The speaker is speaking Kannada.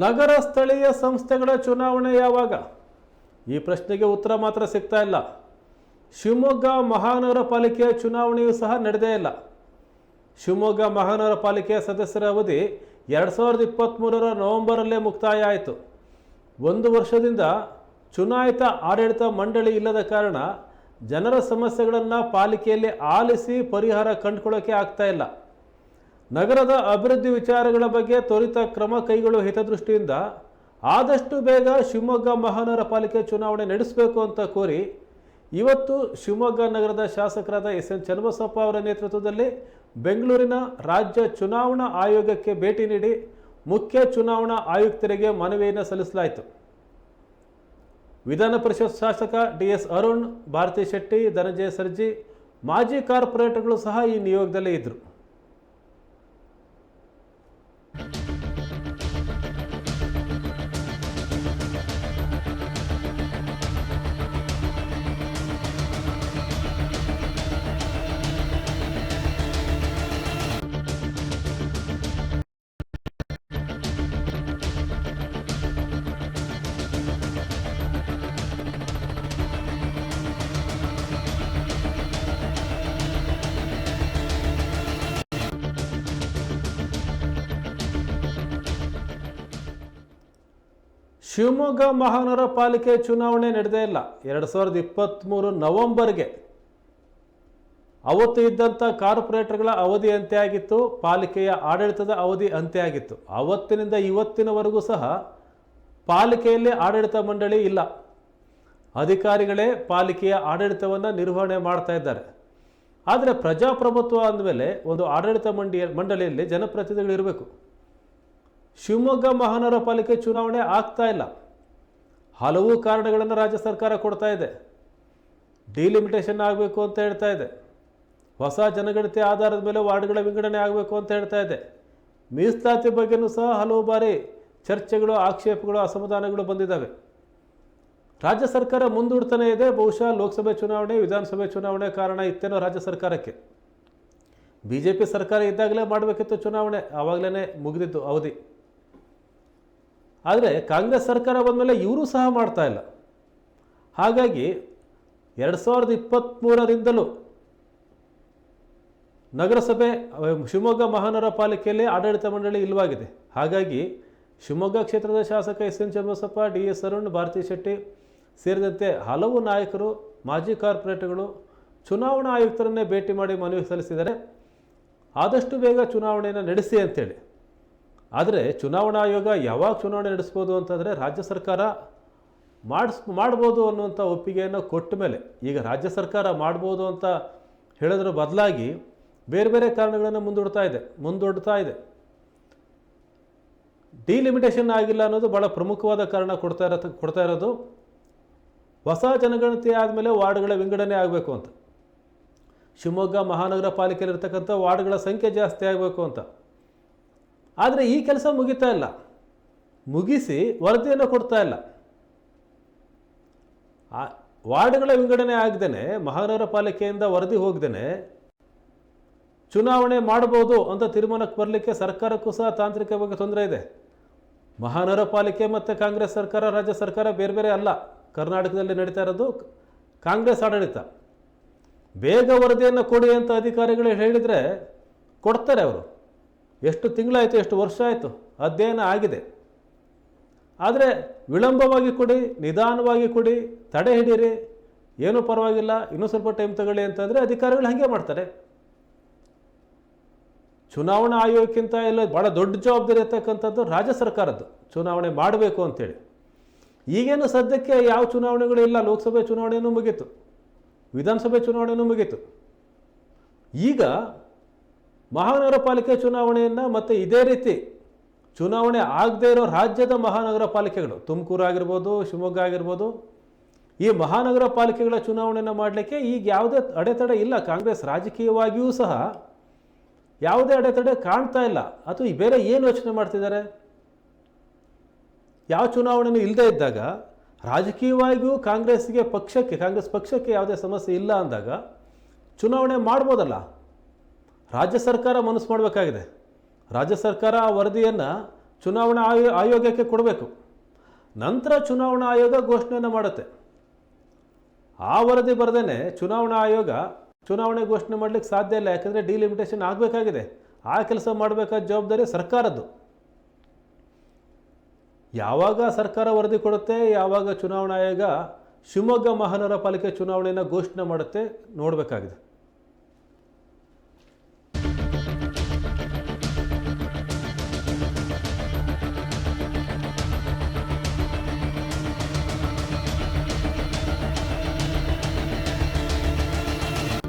ನಗರ ಸ್ಥಳೀಯ ಸಂಸ್ಥೆಗಳ ಚುನಾವಣೆ ಯಾವಾಗ? ಈ ಪ್ರಶ್ನೆಗೆ ಉತ್ತರ ಮಾತ್ರ ಸಿಗ್ತಾ ಇಲ್ಲ. ಶಿವಮೊಗ್ಗ ಮಹಾನಗರ ಪಾಲಿಕೆಯ ಚುನಾವಣೆಯೂ ಸಹ ನಡೆದೇ ಇಲ್ಲ. ಶಿವಮೊಗ್ಗ ಮಹಾನಗರ ಪಾಲಿಕೆಯ ಸದಸ್ಯರ ಅವಧಿ 2023 ನವೆಂಬರಲ್ಲೇ ಮುಕ್ತಾಯ ಆಯಿತು. 1 ವರ್ಷದಿಂದ ಚುನಾಯಿತ ಆಡಳಿತ ಮಂಡಳಿ ಇಲ್ಲದ ಕಾರಣ ಜನರ ಸಮಸ್ಯೆಗಳನ್ನು ಪಾಲಿಕೆಯಲ್ಲಿ ಆಲಿಸಿ ಪರಿಹಾರ ಕಂಡುಕೊಳ್ಳೋಕೆ ಆಗ್ತಾ ಇಲ್ಲ. ನಗರದ ಅಭಿವೃದ್ಧಿ ವಿಚಾರಗಳ ಬಗ್ಗೆ ತ್ವರಿತ ಕ್ರಮ ಕೈಗೊಳ್ಳುವ ಹಿತದೃಷ್ಟಿಯಿಂದ ಆದಷ್ಟು ಬೇಗ ಶಿವಮೊಗ್ಗ ಮಹಾನಗರ ಪಾಲಿಕೆ ಚುನಾವಣೆ ನಡೆಸಬೇಕು ಅಂತ ಕೋರಿ ಇವತ್ತು ಶಿವಮೊಗ್ಗ ನಗರದ ಶಾಸಕರಾದ ಎಸ್.ಎನ್. ಚನ್ನಬಸಪ್ಪ ಅವರ ನೇತೃತ್ವದಲ್ಲಿ ಬೆಂಗಳೂರಿನ ರಾಜ್ಯ ಚುನಾವಣಾ ಆಯೋಗಕ್ಕೆ ಭೇಟಿ ನೀಡಿ ಮುಖ್ಯ ಚುನಾವಣಾ ಆಯುಕ್ತರಿಗೆ ಮನವಿಯನ್ನು ಸಲ್ಲಿಸಲಾಯಿತು. ವಿಧಾನ ಪರಿಷತ್ ಶಾಸಕ ಡಿ.ಎಸ್. ಅರುಣ್, ಭಾರತಿ ಶೆಟ್ಟಿ, ಧನಂಜಯ ಸರ್ಜಿ, ಮಾಜಿ ಕಾರ್ಪೊರೇಟರ್ಗಳು ಸಹ ಈ ನಿಯೋಗದಲ್ಲೇ ಇದ್ದರು. ಶಿವಮೊಗ್ಗ ಮಹಾನಗರ ಪಾಲಿಕೆ ಚುನಾವಣೆ ನಡೆದೇ ಇಲ್ಲ. 2023 ನವೆಂಬರ್ಗೆ ಅವತ್ತು ಇದ್ದಂಥ ಕಾರ್ಪೊರೇಟರ್ಗಳ ಅವಧಿ ಅಂತ್ಯ ಆಗಿತ್ತು, ಪಾಲಿಕೆಯ ಆಡಳಿತದ ಅವಧಿ ಅಂತ್ಯ ಆಗಿತ್ತು. ಅವತ್ತಿನಿಂದ ಇವತ್ತಿನವರೆಗೂ ಸಹ ಪಾಲಿಕೆಯಲ್ಲಿ ಆಡಳಿತ ಮಂಡಳಿ ಇಲ್ಲ. ಅಧಿಕಾರಿಗಳೇ ಪಾಲಿಕೆಯ ಆಡಳಿತವನ್ನು ನಿರ್ವಹಣೆ ಮಾಡ್ತಾ ಇದ್ದಾರೆ. ಆದರೆ ಪ್ರಜಾಪ್ರಭುತ್ವ ಅಂದಮೇಲೆ ಒಂದು ಆಡಳಿತ ಮಂಡಳಿಯಲ್ಲಿ ಜನಪ್ರತಿನಿಧಿಗಳು ಇರಬೇಕು. ಶಿವಮೊಗ್ಗ ಮಹಾನಗರ ಪಾಲಿಕೆ ಚುನಾವಣೆ ಆಗ್ತಾ ಇಲ್ಲ. ಹಲವು ಕಾರಣಗಳನ್ನು ರಾಜ್ಯ ಸರ್ಕಾರ ಕೊಡ್ತಾ ಇದೆ. ಡಿಲಿಮಿಟೇಷನ್ ಆಗಬೇಕು ಅಂತ ಹೇಳ್ತಾ ಇದೆ. ಹೊಸ ಜನಗಣತಿ ಆಧಾರದ ಮೇಲೆ ವಾರ್ಡ್ಗಳ ವಿಂಗಡಣೆ ಆಗಬೇಕು ಅಂತ ಹೇಳ್ತಾ ಇದೆ. ಮೀಸಲಾತಿ ಬಗ್ಗೆಯೂ ಸಹ ಹಲವು ಬಾರಿ ಚರ್ಚೆಗಳು, ಆಕ್ಷೇಪಗಳು, ಅಸಮಾಧಾನಗಳು ಬಂದಿದ್ದಾವೆ. ರಾಜ್ಯ ಸರ್ಕಾರ ಮುಂದೂಡ್ತಾನೆ ಇದೆ. ಬಹುಶಃ ಲೋಕಸಭೆ ಚುನಾವಣೆ, ವಿಧಾನಸಭೆ ಚುನಾವಣೆ ಕಾರಣ ಇತ್ತೇನೋ ರಾಜ್ಯ ಸರ್ಕಾರಕ್ಕೆ. BJP ಸರ್ಕಾರ ಇದ್ದಾಗಲೇ ಮಾಡಬೇಕಿತ್ತು ಚುನಾವಣೆ, ಆವಾಗಲೇ ಮುಗಿದಿತ್ತು ಅವಧಿ. ಆದರೆ ಕಾಂಗ್ರೆಸ್ ಸರ್ಕಾರ ಬಂದಮೇಲೆ ಇವರು ಸಹ ಮಾಡ್ತಾ ಇಲ್ಲ. ಹಾಗಾಗಿ 2023ರಿಂದಲೂ ನಗರಸಭೆ ಶಿವಮೊಗ್ಗ ಮಹಾನಗರ ಪಾಲಿಕೆಯಲ್ಲಿ ಆಡಳಿತ ಮಂಡಳಿ ಇಲ್ಲವಾಗಿದೆ. ಹಾಗಾಗಿ ಶಿವಮೊಗ್ಗ ಕ್ಷೇತ್ರದ ಶಾಸಕ ಎಸ್.ಎನ್. ಚನ್ನಬಸಪ್ಪ, ಡಿ.ಎಸ್. ಅರುಣ್, ಭಾರತಿ ಶೆಟ್ಟಿ ಸೇರಿದಂತೆ ಹಲವು ನಾಯಕರು, ಮಾಜಿ ಕಾರ್ಪೊರೇಟರ್ಗಳು ಚುನಾವಣಾ ಆಯುಕ್ತರನ್ನೇ ಭೇಟಿ ಮಾಡಿ ಮನವಿ ಸಲ್ಲಿಸಿದ್ದಾರೆ. ಆದಷ್ಟು ಬೇಗ ಚುನಾವಣೆಯನ್ನು ನಡೆಸಿ ಅಂತೇಳಿ. ಆದರೆ ಚುನಾವಣಾ ಆಯೋಗ ಯಾವಾಗ ಚುನಾವಣೆ ನಡೆಸ್ಬೋದು ಅಂತಂದರೆ ರಾಜ್ಯ ಸರ್ಕಾರ ಮಾಡ್ಬೋದು ಅನ್ನುವಂಥ ಒಪ್ಪಿಗೆಯನ್ನು ಕೊಟ್ಟ ಮೇಲೆ, ಈಗ ರಾಜ್ಯ ಸರ್ಕಾರ ಮಾಡ್ಬೋದು ಅಂತ ಹೇಳೋದ್ರ ಬದಲಾಗಿ ಬೇರೆ ಬೇರೆ ಕಾರಣಗಳನ್ನು ಮುಂದೂಡ್ತಾ ಇದೆ. ಡಿಲಿಮಿಟೇಷನ್ ಆಗಿಲ್ಲ ಅನ್ನೋದು ಭಾಳ ಪ್ರಮುಖವಾದ ಕಾರಣ ಕೊಡ್ತಾ ಇರೋದು. ಹೊಸ ಜನಗಣತಿ ಆದಮೇಲೆ ವಾರ್ಡ್ಗಳ ವಿಂಗಡಣೆ ಆಗಬೇಕು ಅಂತ, ಶಿವಮೊಗ್ಗ ಮಹಾನಗರ ಪಾಲಿಕೆಯಲ್ಲಿರ್ತಕ್ಕಂಥ ವಾರ್ಡ್ಗಳ ಸಂಖ್ಯೆ ಜಾಸ್ತಿ ಆಗಬೇಕು ಅಂತ. ಆದರೆ ಈ ಕೆಲಸ ಮುಗಿತಾ ಇಲ್ಲ, ಮುಗಿಸಿ ವರದಿಯನ್ನು ಕೊಡ್ತಾ ಇಲ್ಲ. ವಾರ್ಡ್ಗಳ ವಿಂಗಡಣೆ ಆಗದೇನೆ, ಮಹಾನಗರ ಪಾಲಿಕೆಯಿಂದ ವರದಿ ಹೋಗದೇನೆ ಚುನಾವಣೆ ಮಾಡ್ಬೋದು ಅಂತ ತೀರ್ಮಾನಕ್ಕೆ ಬರಲಿಕ್ಕೆ ಸರ್ಕಾರಕ್ಕೂ ಸಹ ತಾಂತ್ರಿಕವಾಗಿ ತೊಂದರೆ ಇದೆ. ಮಹಾನಗರ ಪಾಲಿಕೆ ಮತ್ತು ಕಾಂಗ್ರೆಸ್ ಸರ್ಕಾರ, ರಾಜ್ಯ ಸರ್ಕಾರ ಬೇರೆ ಬೇರೆ ಅಲ್ಲ. ಕರ್ನಾಟಕದಲ್ಲಿ ನಡೀತಾ ಇರೋದು ಕಾಂಗ್ರೆಸ್ ಆಡಳಿತ. ಬೇಗ ವರದಿಯನ್ನು ಕೊಡಿ ಅಂತ ಅಧಿಕಾರಿಗಳು ಹೇಳಿದರೆ ಕೊಡ್ತಾರೆ. ಅವರು ಎಷ್ಟು ತಿಂಗಳಾಯಿತು, ಎಷ್ಟು ವರ್ಷ ಆಯಿತು, ಅಧ್ಯಯನ ಆಗಿದೆ. ಆದರೆ ವಿಳಂಬವಾಗಿ ಕೊಡಿ, ನಿಧಾನವಾಗಿ ಕೊಡಿ, ತಡೆ ಹಿಡೀರಿ, ಏನೂ ಪರವಾಗಿಲ್ಲ, ಇನ್ನೂ ಸ್ವಲ್ಪ ಟೈಮ್ ತಗೊಳ್ಳಿ ಅಂತಂದರೆ ಅಧಿಕಾರಿಗಳು ಹಾಗೆ ಮಾಡ್ತಾರೆ. ಚುನಾವಣಾ ಆಯೋಗಕ್ಕಿಂತ ಎಲ್ಲ ಭಾಳ ದೊಡ್ಡ ಜವಾಬ್ದಾರಿ ಇರ್ತಕ್ಕಂಥದ್ದು ರಾಜ್ಯ ಸರ್ಕಾರದ್ದು, ಚುನಾವಣೆ ಮಾಡಬೇಕು ಅಂತೇಳಿ. ಈಗೇನು ಸದ್ಯಕ್ಕೆ ಯಾವ ಚುನಾವಣೆಗಳು ಇಲ್ಲ. ಲೋಕಸಭೆ ಚುನಾವಣೆಯೂ ಮುಗೀತು, ವಿಧಾನಸಭೆ ಚುನಾವಣೆಯೂ ಮುಗೀತು. ಈಗ ಮಹಾನಗರ ಪಾಲಿಕೆ ಚುನಾವಣೆಯನ್ನು ಮತ್ತು ಇದೇ ರೀತಿ ಚುನಾವಣೆ ಆಗದೇ ಇರೋ ರಾಜ್ಯದ ಮಹಾನಗರ ಪಾಲಿಕೆಗಳು, ತುಮಕೂರು ಆಗಿರ್ಬೋದು, ಶಿವಮೊಗ್ಗ ಆಗಿರ್ಬೋದು, ಈ ಮಹಾನಗರ ಪಾಲಿಕೆಗಳ ಚುನಾವಣೆಯನ್ನು ಮಾಡಲಿಕ್ಕೆ ಈಗ ಯಾವುದೇ ಅಡೆತಡೆ ಇಲ್ಲ. ಕಾಂಗ್ರೆಸ್ ರಾಜಕೀಯವಾಗಿಯೂ ಸಹ ಯಾವುದೇ ಅಡೆತಡೆ ಕಾಣ್ತಾ ಇಲ್ಲ. ಅಥವಾ ಬೇರೆ ಏನು ಯೋಚನೆ ಮಾಡ್ತಿದ್ದಾರೆ? ಯಾವ ಚುನಾವಣೆಯೂ ಇಲ್ಲದೇ ಇದ್ದಾಗ ರಾಜಕೀಯವಾಗಿಯೂ ಕಾಂಗ್ರೆಸ್ ಪಕ್ಷಕ್ಕೆ ಯಾವುದೇ ಸಮಸ್ಯೆ ಇಲ್ಲ ಅಂದಾಗ ಚುನಾವಣೆ ಮಾಡ್ಬೋದಲ್ಲ. ರಾಜ್ಯ ಸರ್ಕಾರ ಮನಸ್ಸು ಮಾಡಬೇಕಾಗಿದೆ. ರಾಜ್ಯ ಸರ್ಕಾರ ಆ ವರದಿಯನ್ನು ಚುನಾವಣಾ ಆಯೋಗಕ್ಕೆ ಕೊಡಬೇಕು. ನಂತರ ಚುನಾವಣಾ ಆಯೋಗ ಘೋಷಣೆಯನ್ನು ಮಾಡುತ್ತೆ. ಆ ವರದಿ ಬರದೇ ಚುನಾವಣಾ ಆಯೋಗ ಚುನಾವಣೆ ಘೋಷಣೆ ಮಾಡಲಿಕ್ಕೆ ಸಾಧ್ಯ ಇಲ್ಲ. ಯಾಕಂದರೆ ಡಿಲಿಮಿಟೇಷನ್ ಆಗಬೇಕಾಗಿದೆ. ಆ ಕೆಲಸ ಮಾಡಬೇಕಾದ ಜವಾಬ್ದಾರಿ ಸರ್ಕಾರದ್ದು. ಯಾವಾಗ ಸರ್ಕಾರ ವರದಿ ಕೊಡುತ್ತೆ, ಯಾವಾಗ ಚುನಾವಣಾ ಆಯೋಗ ಶಿವಮೊಗ್ಗ ಮಹಾನಗರ ಪಾಲಿಕೆ ಚುನಾವಣೆಯನ್ನು ಘೋಷಣೆ ಮಾಡುತ್ತೆ ನೋಡಬೇಕಾಗಿದೆ.